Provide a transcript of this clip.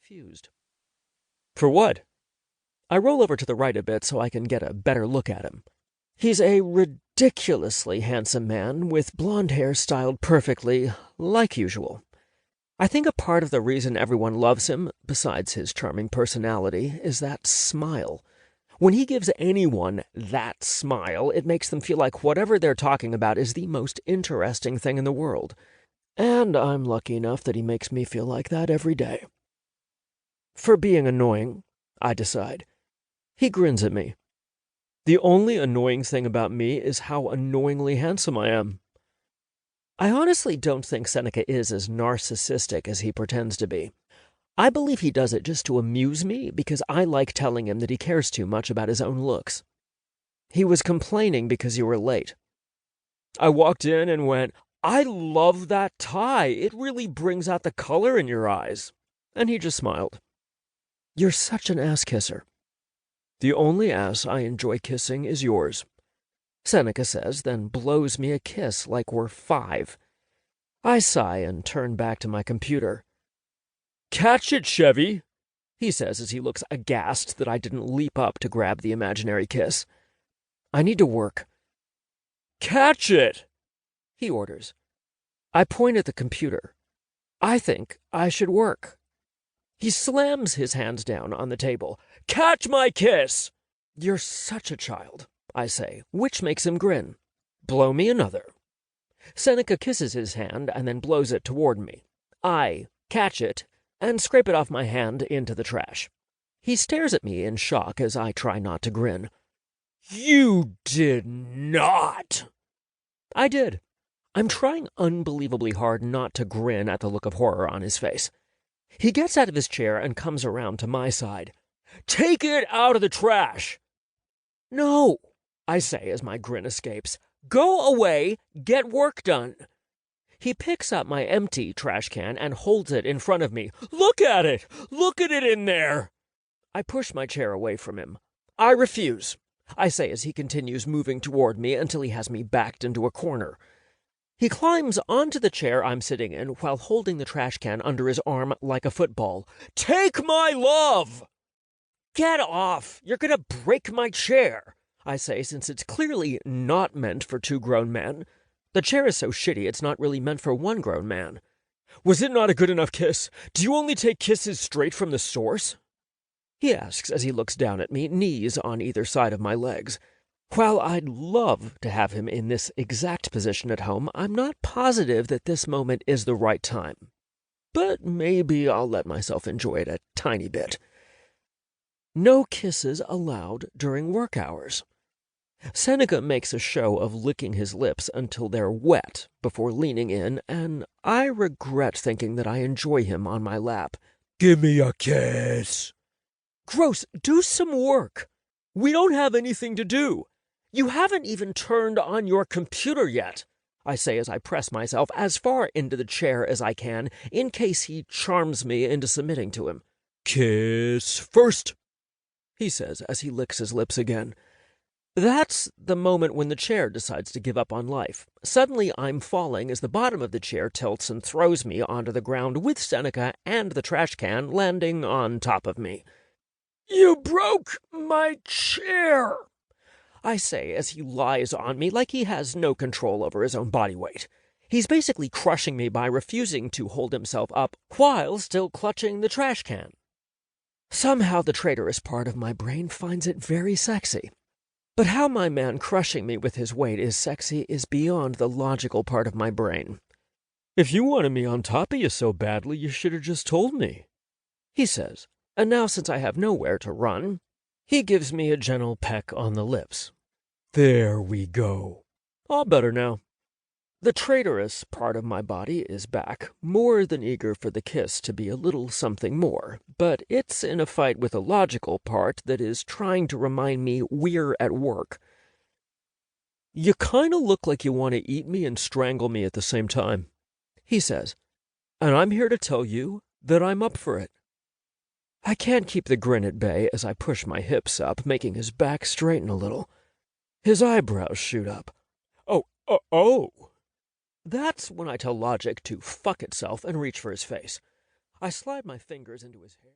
confused. For what? I roll over to the right a bit so I can get a better look at him. He's a ridiculously handsome man with blonde hair styled perfectly, like usual. I think a part of the reason everyone loves him, besides his charming personality, is that smile. When he gives anyone that smile, it makes them feel like whatever they're talking about is the most interesting thing in the world. And I'm lucky enough that he makes me feel like that every day. For being annoying, I decide. He grins at me. The only annoying thing about me is how annoyingly handsome I am. I honestly don't think Seneca is as narcissistic as he pretends to be. I believe he does it just to amuse me because I like telling him that he cares too much about his own looks. He was complaining because you were late. I walked in and went, "I love that tie. It really brings out the color in your eyes." And he just smiled. "You're such an ass kisser." "The only ass I enjoy kissing is yours," Seneca says, then blows me a kiss like we're 5. I sigh and turn back to my computer. "Catch it, Chevy," he says as he looks aghast that I didn't leap up to grab the imaginary kiss. "I need to work." "Catch it," he orders. I point at the computer. I think I should work. He slams his hands down on the table. "Catch my kiss!" "You're such a child," I say, which makes him grin. "Blow me another." Seneca kisses his hand and then blows it toward me. I catch it and scrape it off my hand into the trash. He stares at me in shock as I try not to grin. "You did not!" I did. I'm trying unbelievably hard not to grin at the look of horror on his face. He gets out of his chair and comes around to my side. "Take it out of the trash!" "No," I say as my grin escapes. "Go away, get work done." He picks up my empty trash can and holds it in front of me. "Look at it! Look at it in there!" I push my chair away from him. "I refuse," I say as he continues moving toward me until he has me backed into a corner. He climbs onto the chair I'm sitting in while holding the trash can under his arm like a football. "Take my love!" "Get off! You're gonna break my chair," I say, since it's clearly not meant for 2 grown men. The chair is so shitty it's not really meant for 1 grown man. "Was it not a good enough kiss? Do you only take kisses straight from the source?" he asks as he looks down at me, knees on either side of my legs. While I'd love to have him in this exact position at home, I'm not positive that this moment is the right time. But maybe I'll let myself enjoy it a tiny bit. No kisses allowed during work hours. Seneca makes a show of licking his lips until they're wet before leaning in, and I regret thinking that I enjoy him on my lap. "Give me a kiss." "Gross, do some work. We don't have anything to do. You haven't even turned on your computer yet," I say as I press myself as far into the chair as I can in case he charms me into submitting to him. "Kiss first," he says as he licks his lips again. That's the moment when the chair decides to give up on life. Suddenly I'm falling as the bottom of the chair tilts and throws me onto the ground with Seneca and the trash can landing on top of me. "You broke my chair," I say as he lies on me like he has no control over his own body weight. He's basically crushing me by refusing to hold himself up while still clutching the trash can. Somehow the traitorous part of my brain finds it very sexy. But how my man crushing me with his weight is sexy is beyond the logical part of my brain. "If you wanted me on top of you so badly, you should have just told me," he says. And now, since I have nowhere to run, he gives me a gentle peck on the lips. "There we go. All better now." The traitorous part of my body is back, more than eager for the kiss to be a little something more, but it's in a fight with a logical part that is trying to remind me we're at work. "You kind of look like you want to eat me and strangle me at the same time," he says, "and I'm here to tell you that I'm up for it." I can't keep the grin at bay as I push my hips up, making his back straighten a little. His eyebrows shoot up. Oh. That's when I tell logic to fuck itself and reach for his face. I slide my fingers into his hair.